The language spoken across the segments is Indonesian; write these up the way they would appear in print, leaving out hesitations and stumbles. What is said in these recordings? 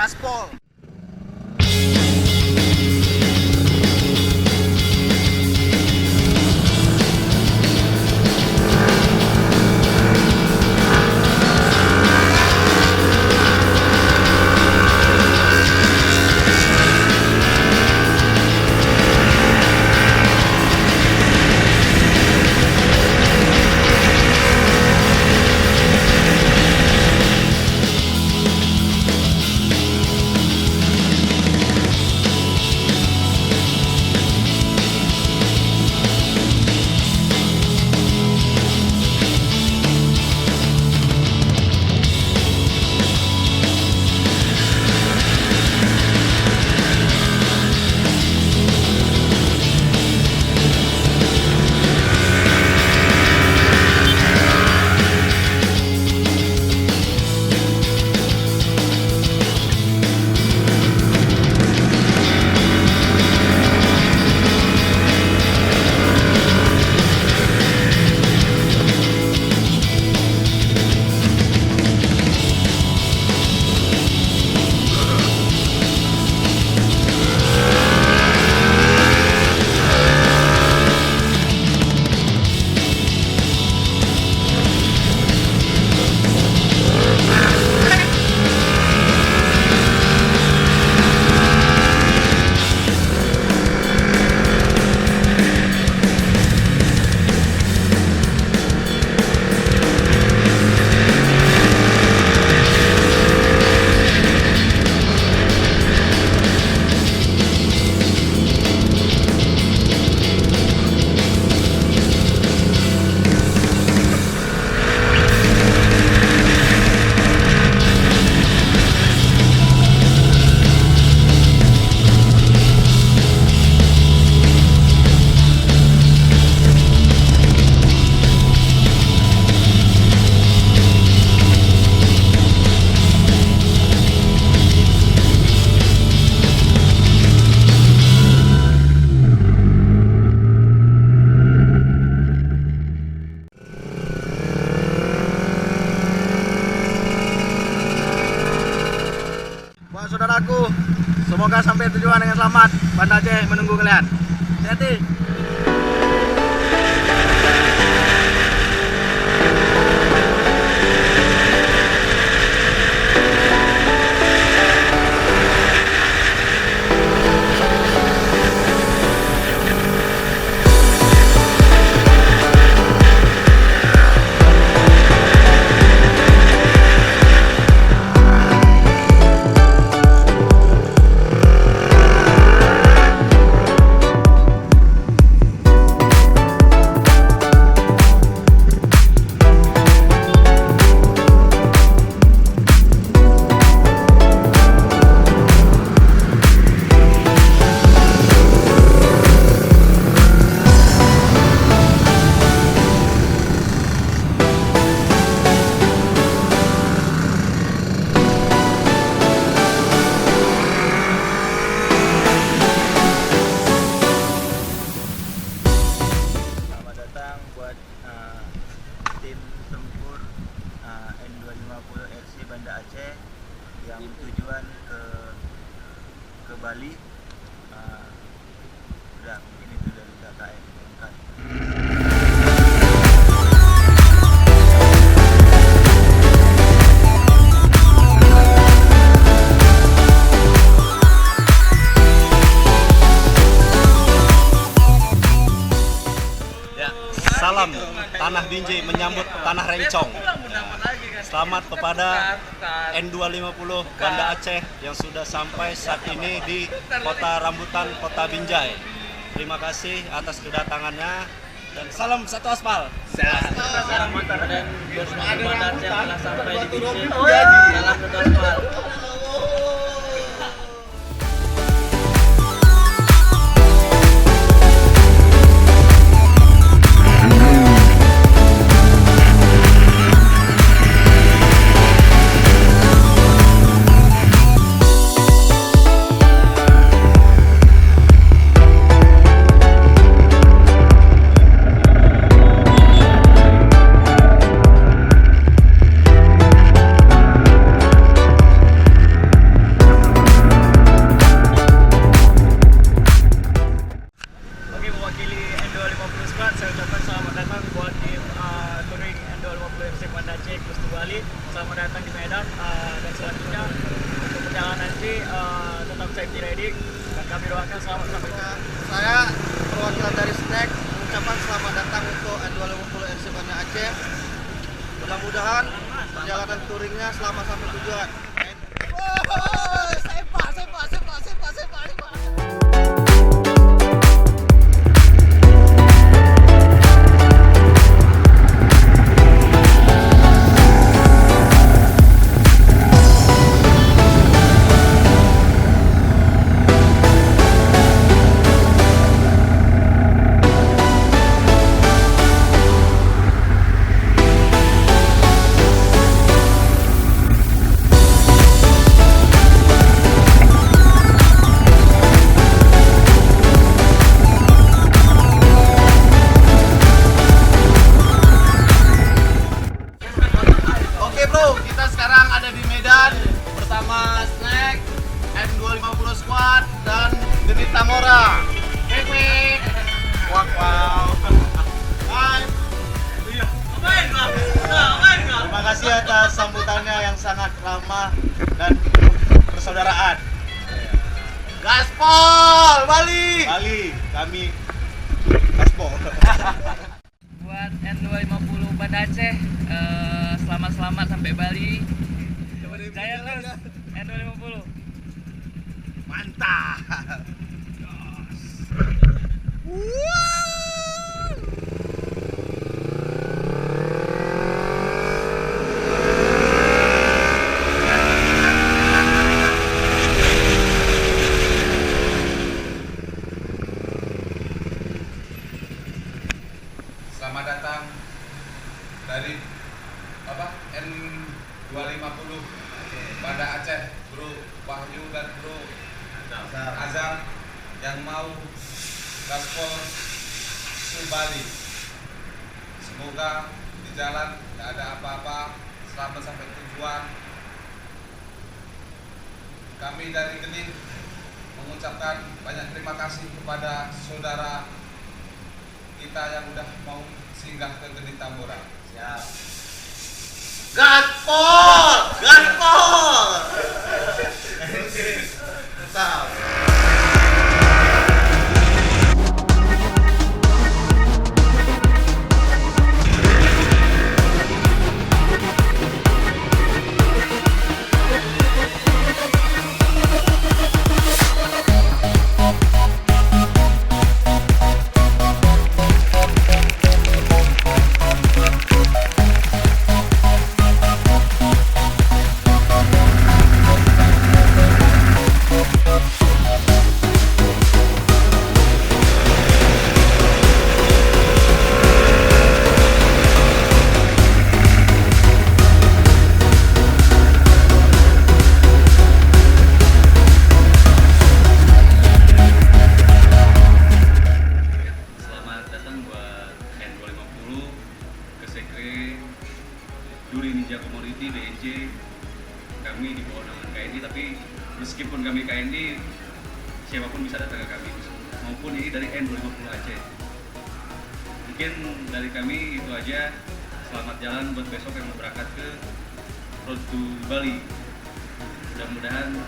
gaspol. Buat saudaraku, semoga sampai tujuan dengan selamat. Banda Aceh menunggu kalian. Hati-hati. Tim tempur N250 RC Banda Aceh yang tujuan ke Bali. Udah, mungkin itu dari KKN. Salam Tanah Binjai menyambut Tanah Rencong. Selamat kepada N250 Banda Aceh yang sudah sampai saat ini di Kota Rambutan, Kota Binjai. Terima kasih atas kedatangannya dan salam satu aspal. Salam dan Banda Aceh telah sampai di Binjai. Salam satu aspal. Banda Aceh Bus to Bali. Selamat datang di Medan dan selanjutnya untuk perjalanan nanti tetap safety riding dan kami doakan selamat sampai tujuan. Saya perwakilan dari Snack mengucapkan selamat datang untuk N250 RC Banda Aceh. Mudah-mudahan perjalanan touringnya selamat sampai tujuan. Sepak. Oke bro, kita sekarang ada di Medan bersama Snack, M250 Squad, dan Genit Tamora. Pepe. Wow. Hai. Terima kasih atas sambutannya yang sangat ramah dan persaudaraan. Gaspol Bali. Kami Gaspol. Buat N250 Banda Aceh, selamat sampai Bali. Jaya terus N250. Mantap. Selamat datang dari N250 Banda Aceh, Bro Wahyu dan Bro Azam yang mau gaspol ke Bali. Semoga di jalan tidak ada apa-apa, selamat sampai tujuan. Kami dari Genit mengucapkan banyak terima kasih kepada saudara kita yang udah mau singgah ke Genit Tamora. Siap. Gaspol. Mantap. Selamat datang buat N250 ke Sekre Duri Ninja Commodity DNJ. Kami di bawah naungan KND, tapi meskipun kami KND, siapapun bisa datang ke kami, maupun ini dari N250 Aceh. Mungkin dari kami itu aja. Selamat jalan buat besok yang mau berangkat ke Road to Bali. Mudah-mudahan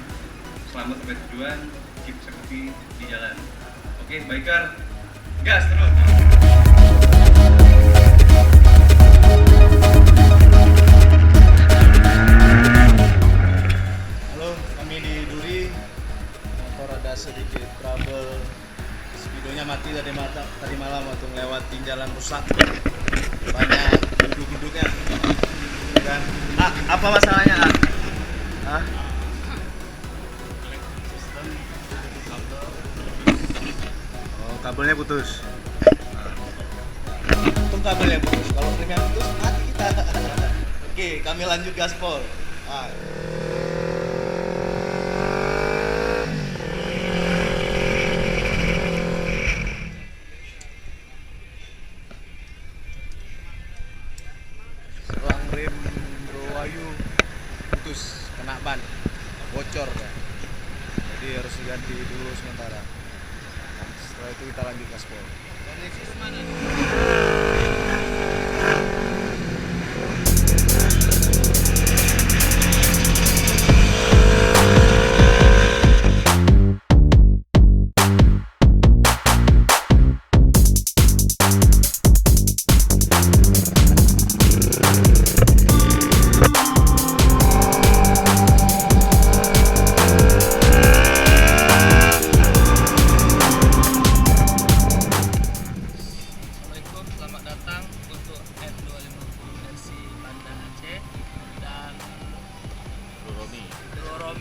selamat sampai tujuan, keep safety di jalan. Oke, biker, gas terus. Halo, kami di Duri. Motor ada sedikit trouble. Speedonya mati tadi malam waktu ngelewatin jalan rusak. Banyak duduk-duduknya. Dan apa masalahnya? Oh, kabelnya putus. Untung kabelnya putus. Kalau remnya putus, mati kita. Oke, kami lanjut gaspol. Selang rem Bro Wahyu putus, kena ban, bocor ya. Jadi harus diganti dulu sementara. Nah, setelah itu kita lanjut gaspol. Next mana?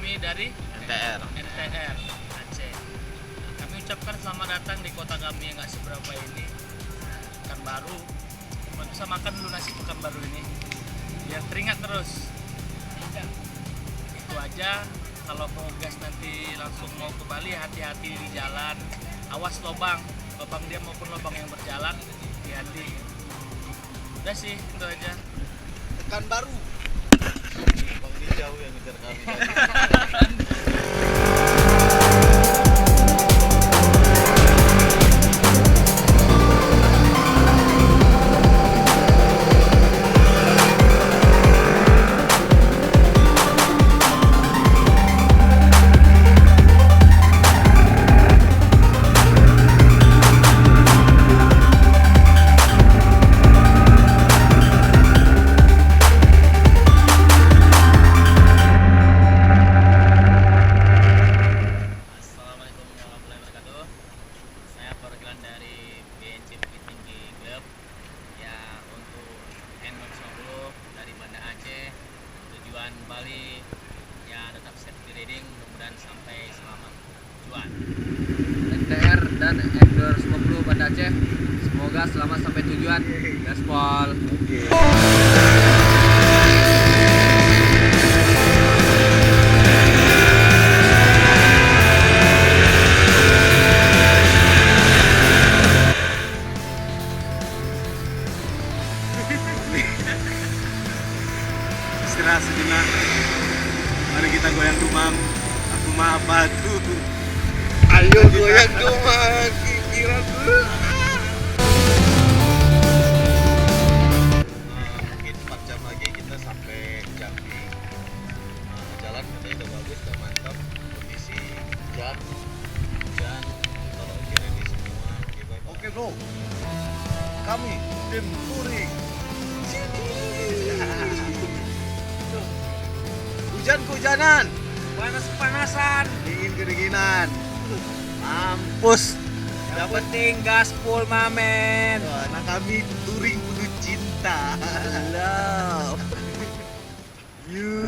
kami dari NTR. Aceh. Kami ucapkan selamat datang di kota kami yang nggak seberapa ini, Pekanbaru. Bisa makan dulu nasi Pekanbaru ini, biar teringat terus. Itu aja. Kalau mau gas nanti langsung mau ke Bali, hati-hati di jalan. Awas lobang dia maupun lobang yang berjalan, hati-hati. Udah sih, itu aja. Pekanbaru. Bang Di jauh yang ngejar kami. Assalamualaikum warahmatullahi wabarakatuh. Saya perwakilan dari BNC Bukit Tinggi Club. Ya, untuk N250 dari Banda Aceh tujuan Bali, ya tetap safety riding, mudah-mudahan sampai selamat tujuan. NTR dan N250 Banda Aceh, semoga selamat sampai tujuan. Gaspol. Istirahat sejenak. Mari kita goyang dumam. Aku maaf batu. Ayo goyang dumam. Kira dulu. Mungkin 4 jam lagi kita sampai Jambi. Jalan katanya udah bagus, udah mantap. Kondisi hujan, kalau kira di semua. Oke bro. Kami tim touring. Hujan-hujanan, panas-panasan, dingin-kedinginan. Mampus. Yang penting gaspol mamen. Nah kami touring penuh cinta. Love. You.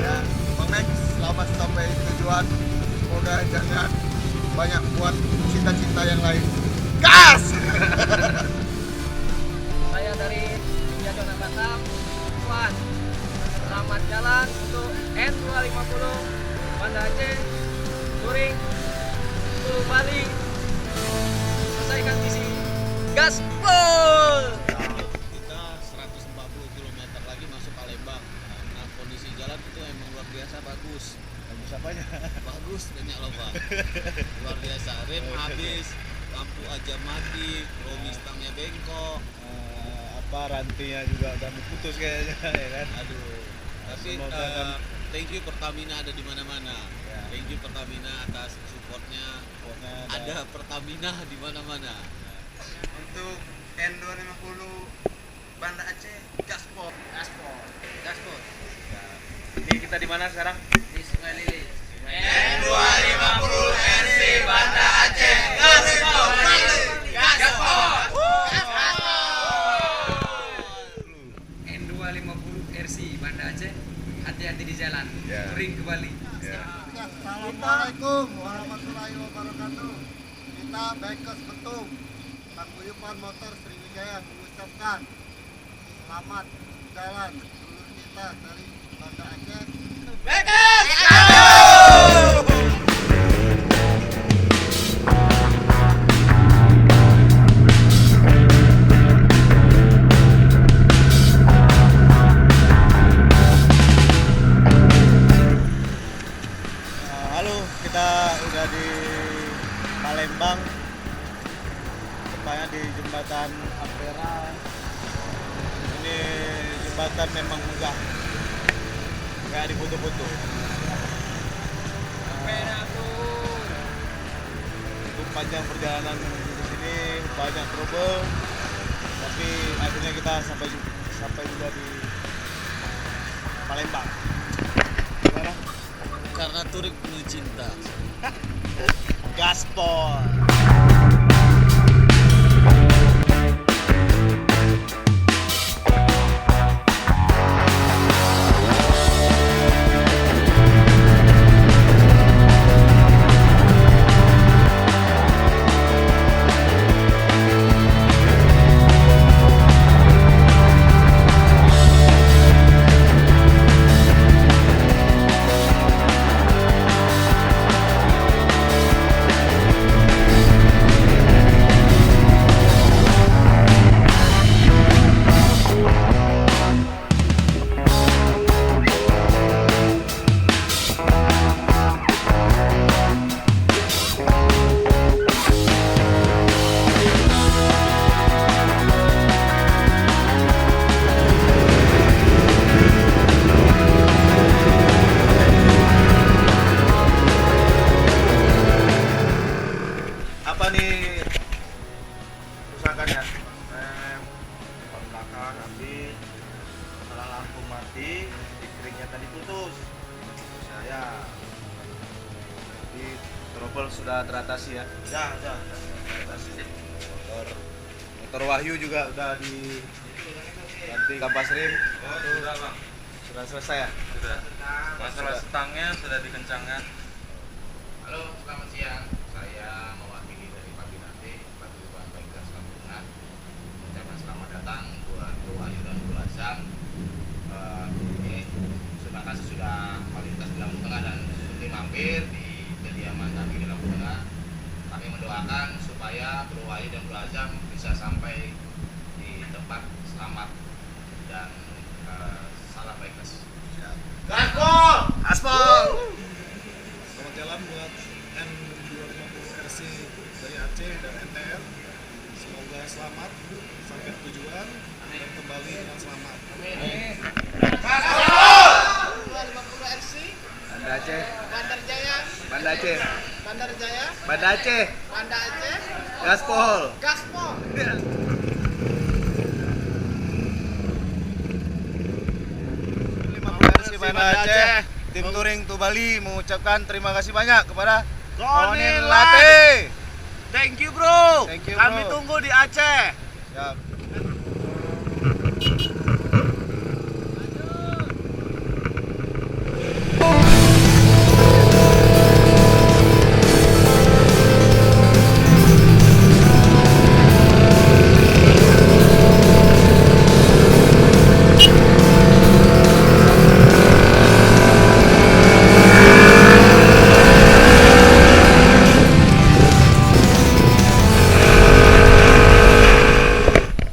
Ya, Bang Max, selamat sampai tujuan. Semoga jangan banyak buat cita-cita yang lain. Gas! Saya dari Ninja Zona Batam, Tuan. Selamat jalan untuk N250 Banda Aceh, touring ke Bali. Selesaikan misi. Gaspol! Kita 140 km lagi masuk Palembang. Nah, kondisi jalan itu emang luar biasa bagus. Bagus apanya? Bagus, banyak lomba. Luar biasa. Rem habis, lampu aja mati, romi stangnya bengkok. Apa rantinya juga udah mau putus kayaknya ya kan. Aduh. Tapi Semoga kan- thank you Pertamina ada di mana-mana. Ya. Thank you Pertamina atas supportnya. Ada Pertamina di mana-mana. Untuk N250 Banda Aceh, gaspol. Ini kita di mana sekarang? Di Sungai Lilis. N250 RC Banda Aceh, gaspol. N250 RC Banda Aceh, hati-hati di jalan. Ya. Touring ke Bali. Assalamualaikum warahmatullahi wabarakatuh. Kita Bikers Betung, Paguyuban Motor Sriwijaya mengucapkan selamat jalan dulur kita dari Banda Aceh. Halo, kita udah di Palembang, tepatnya di jembatan Ampera. Ini jembatan memang megah, kayak di foto-foto. Untuk panjang perjalanan menuju ke sini ini banyak trouble, tapi akhirnya kita sampai juga di Palembang. Gimana? Karena Turik penuh cinta. Gaspol. Apa nih kerusakannya? Depan belakang habis, masalah lampu mati, listriknya tadi putus. Saya di trouble sudah teratasi ya? Ya, teratasi. Motor Wahyu juga udah ganti kampas rem. Oh, sudah bang. Sudah selesai ya? Sudah. Masalah stangnya sudah dikencangkan. Halo, selamat siang. Saya mewakili dari Pabinate, Paguyuban Baikas Kampungan. Ucapkan selamat datang buat Bro Wahyu dan Bro Azam. Terima kasih sudah kualitas di Lampung Tengah dan sudah mampir di kediaman kami di Lampung Tengah. Kami mendoakan supaya Bro Wahyu dan Bro Azam bisa sampai di tempat selamat dan salam Baikas. Gaspol! Aspal! Selamat jalan buat N250 RC dari Aceh dan NTR. Semoga selamat sampai tujuan dan kembali dengan selamat. Banda Aceh, Bandar Jaya, Banda Aceh, Bandar Jaya, Banda Aceh, Banda Aceh, Gaspol. Gaspol. Banda Aceh, tim touring to Bali mengucapkan terima kasih banyak kepada Konin Latte. Thank you bro. Thank you, Kami bro. tunggu di Aceh. Siap.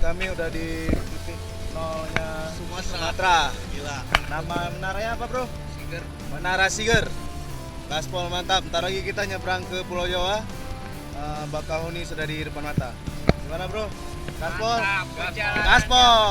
Kami udah di titik nolnya Sumatera. Gila. Nama menaranya apa bro? Siger. Menara Siger. Gaspol mantap. Ntar lagi kita nyebrang ke Pulau Jawa. Bakahuni sudah di depan mata. Gimana bro? Gaspol. Gaspol.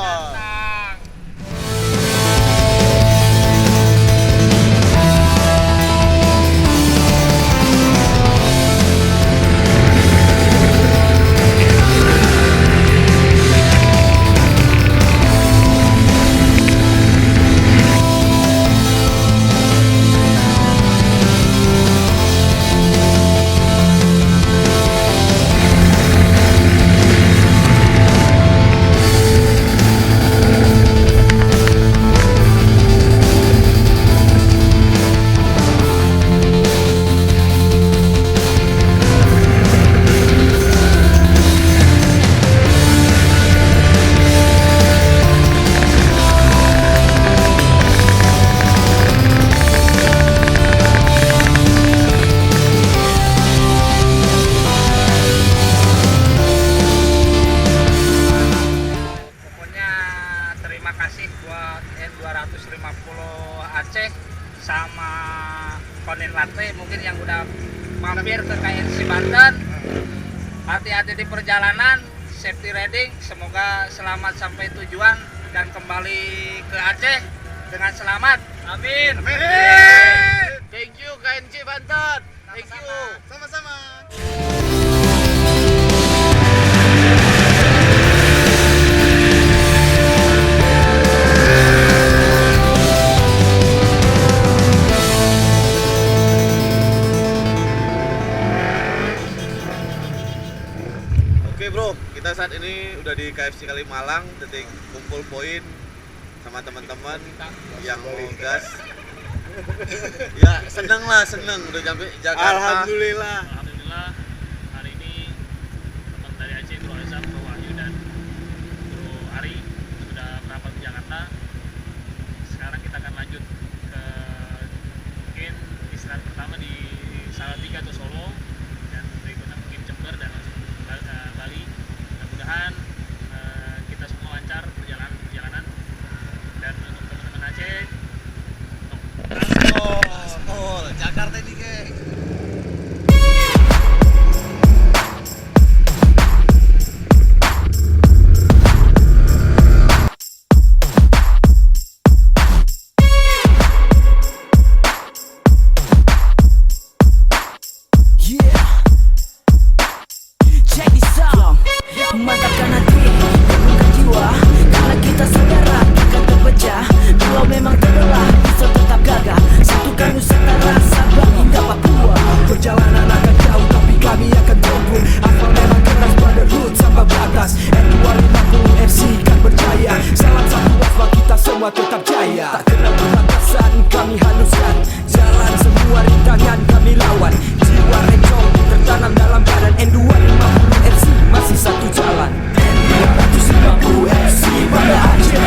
Pokoknya terima kasih buat N250 Aceh sama Konin Latte mungkin yang udah mampir ke KNC Banten. Hati-hati di perjalanan, safety riding, semoga selamat sampai tujuan dan kembali ke Aceh dengan selamat. Amin. Thank you KNC Banten. Thank you. Sama-sama. bro, kita saat ini udah di KFC Kalimalang, titik kumpul poin sama teman-teman yang mau gas. Ya seneng udah sampai Jakarta. Alhamdulillah. Alhamdulillah hari ini teman dari Aceh, Bro Azam, Bro Wahyu dan Bro Ari sudah merapat ke Jakarta. Sekarang kita akan lanjut ke mungkin istirahat pertama di Salatiga atau Solo, dan berikutnya mungkin Jember dan langsung Bali. Mudah-mudahan kita semua lancar perjalanan, dan untuk teman-teman Aceh, Oh, Jakarta ini geng. Mantapkan hati, teguhkan jiwa, karena kita saudara, takkan terpecah. Kalau memang terbelah, bisa tetap gagah. Satukan Nusantara, Sabang hingga Papua. Perjalanan akan jauh, tapi kami akan tempuh. Asal memang keras pada root sampai batas. N250 FC kan berjaya. Salam satu waspa, kita semua tetap jaya. Tak kenal perbatasan, kami haluskan jalan, semua rintangan kami lawan. Jiwa rencong tertanam dalam badan. N250 FC masih satu jalan. N250 FC pada Aceh.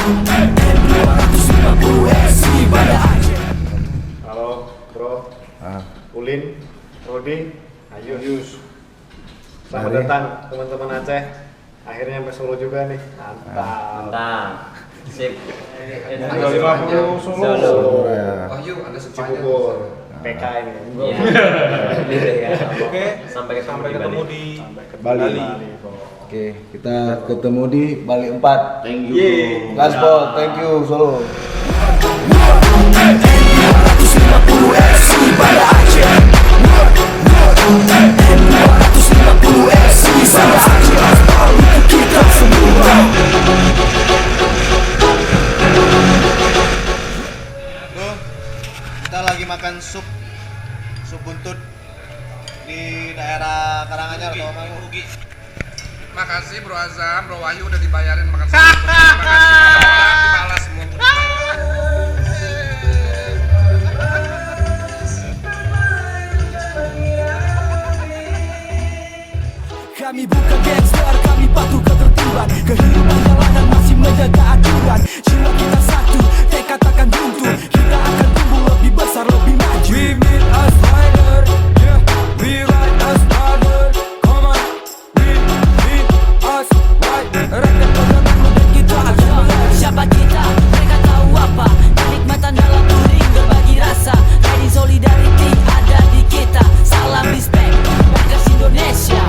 N250 FC pada Aceh. Halo bro, Ulin, Rodi, Ayus. Selamat datang teman-teman Aceh. Akhirnya sampai Solo juga nih. Mantap. Sip. N250 Solo. Wahyu ada Cibubur. PK ini. Oke, sampai ketemu di Bali. Oke, kita ketemu di Bali 4. Thank you. Gaspol, thank you Solo. N250 FC pada Aceh. N250 FC pada Aceh. Kita semua. Bro, kita lagi makan sup buntut di daerah Karanganyar atau mana? Makasih Bro Azam, Bro Wahyu udah dibayarin makan siang. Makasih, dibalas semua. Kami bukan gangster, kami patuh ketertiban. Kehidupan jalanan masih menjaga aturan. Jiwa kita satu, tekad takkan buntu. Kita akan tumbuh lebih besar, lebih maju. We meet as rider, yeah. We ride as brother. Come on, we meet us rider. Rakyat perjalanan dan kita akan melaju. Siapa kita? Mereka tahu apa? Kenikmatan dalam touring berbagi rasa. Riding solidarity ada di kita. Salam respect, Bangers Indonesia.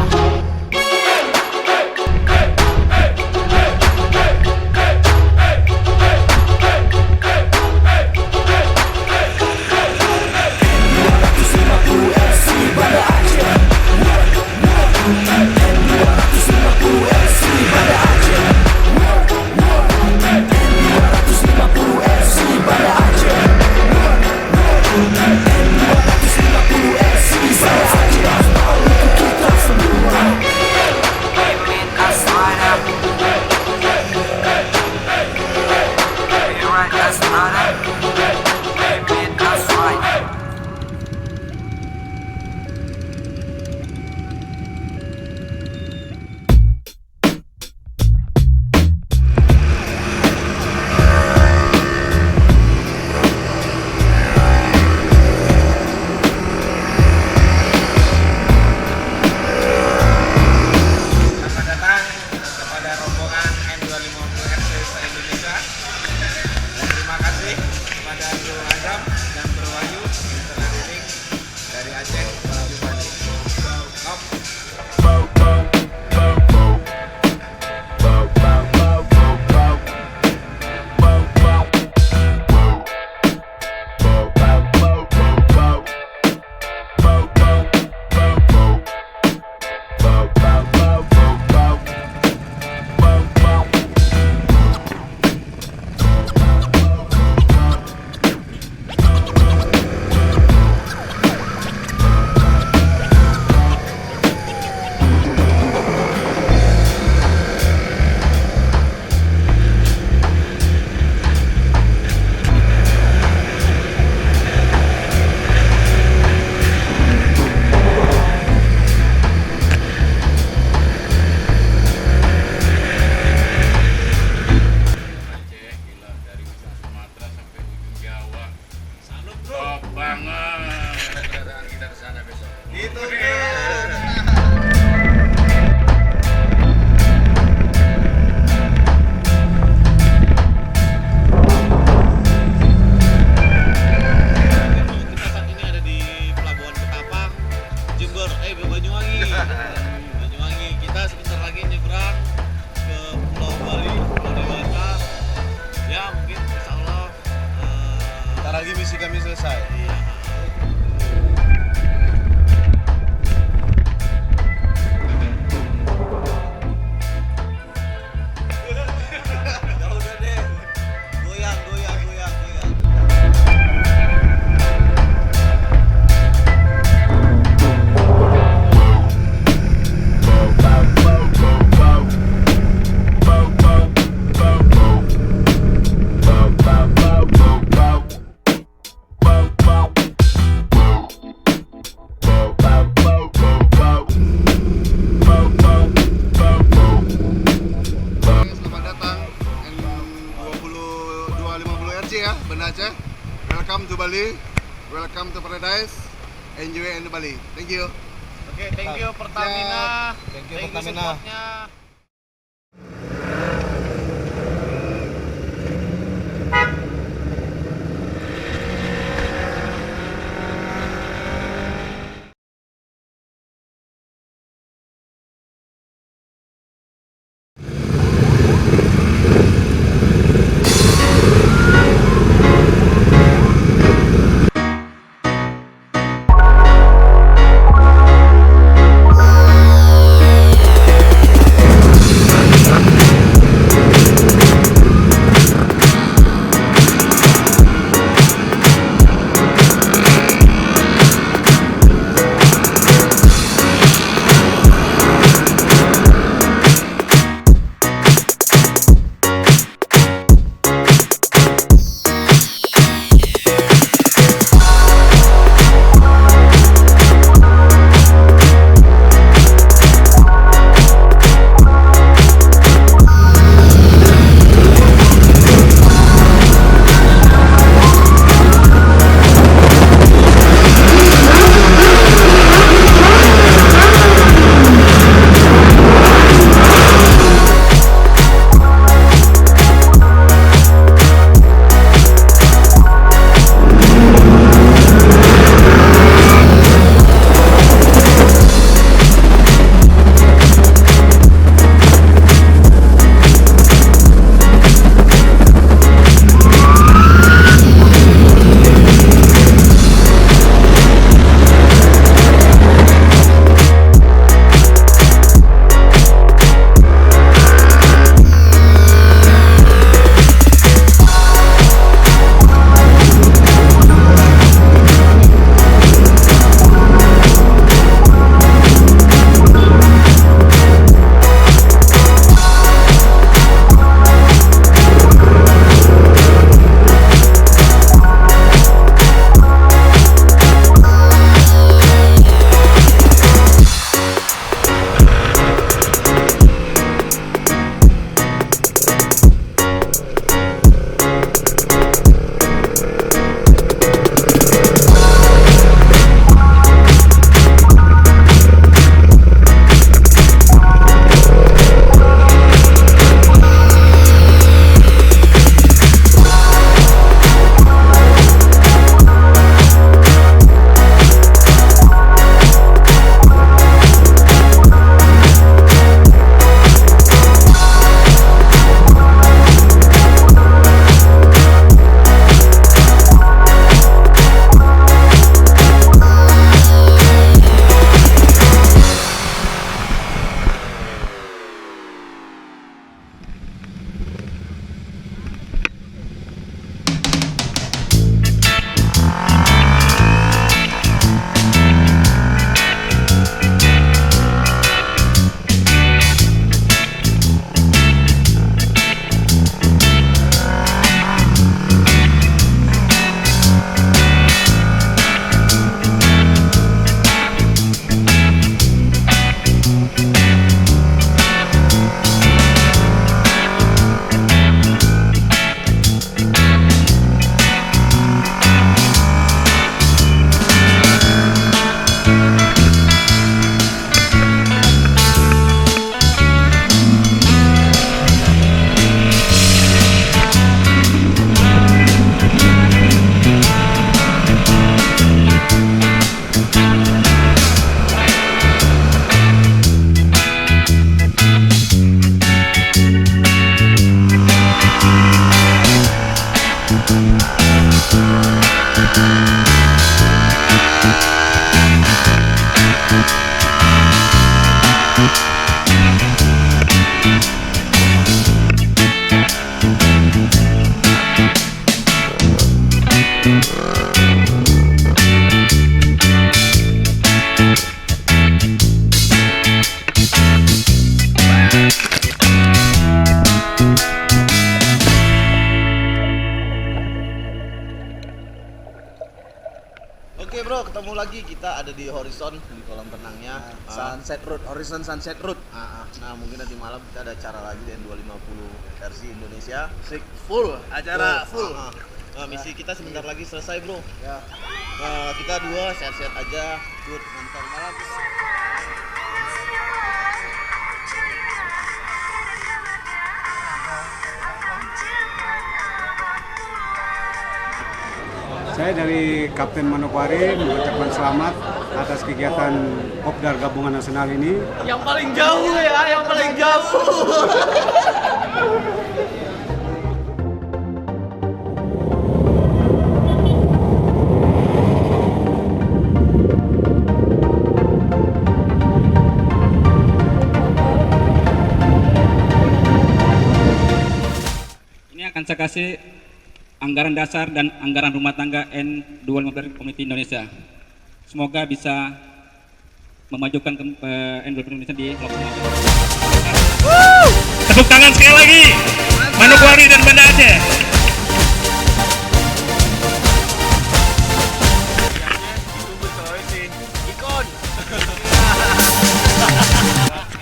Banyuwangi. Banyuwangi. Kita sebentar lagi nyebrang ke Pulau Bali, Pulau Dewata. Ya mungkin insya Allah. Ntar lagi misi kami selesai. Iya. Ya udah deh. Goyang, goyang, goyang, goyang. Selamat datang N250 RC ya, Banda Aceh. Welcome to Bali, welcome to paradise. Enjoy in Bali. Thank you. Oke, thank you Pertamina. Thank you Pertamina. Supportnya. ketemu lagi, kita ada di Horizon di kolam renangnya. Sunset Road, Horizon Sunset Road. Nah, mungkin nanti malam kita ada acara lagi di N250 versi Indonesia. Full acara full. Nah, misi kita sebentar lagi selesai, bro. Ya. Kita dua sehat-sehat aja. Good, nonton malam. Saya dari Kapten Manokwari mengucapkan selamat atas kegiatan Kopdar Gabungan Nasional ini. Yang paling jauh ya, yang paling jauh. Ini akan saya kasih anggaran dasar dan anggaran rumah tangga N250 Community Indonesia. Semoga bisa memajukan N250 Indonesia di lokal. Tepuk tangan sekali lagi, Manokwari dan Banda Aceh. Ditunggu coy si Ikon.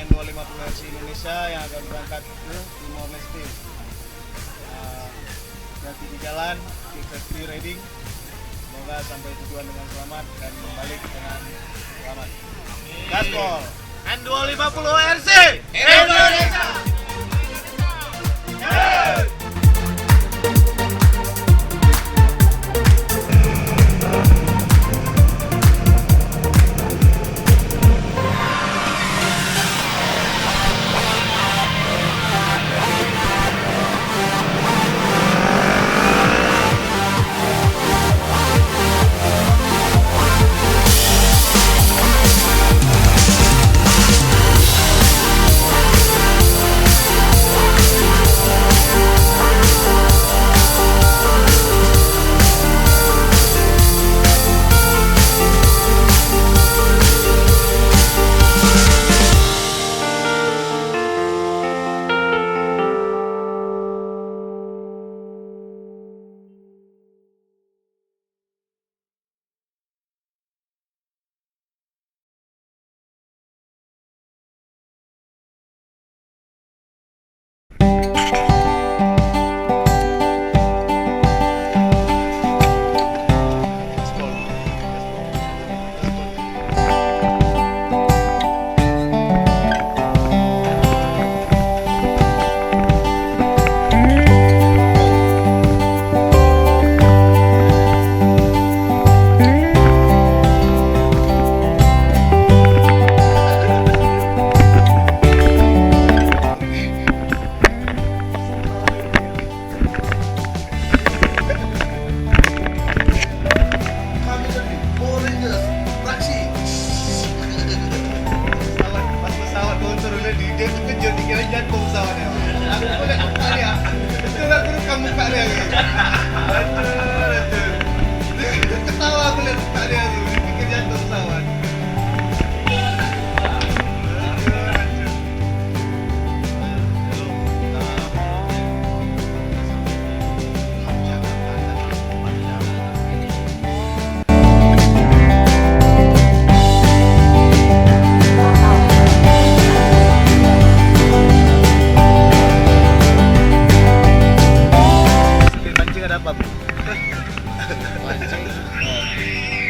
N250 versi Indonesia yang akan berangkat ke Timor Leste. Nanti di jalan, kita free riding. Semoga sampai tujuan dengan selamat dan kembali dengan selamat. Gaspol N250 RC Indonesia.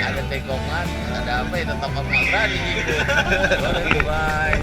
Ada tegongan, ada apa ya, tetap berani gitu. Bye.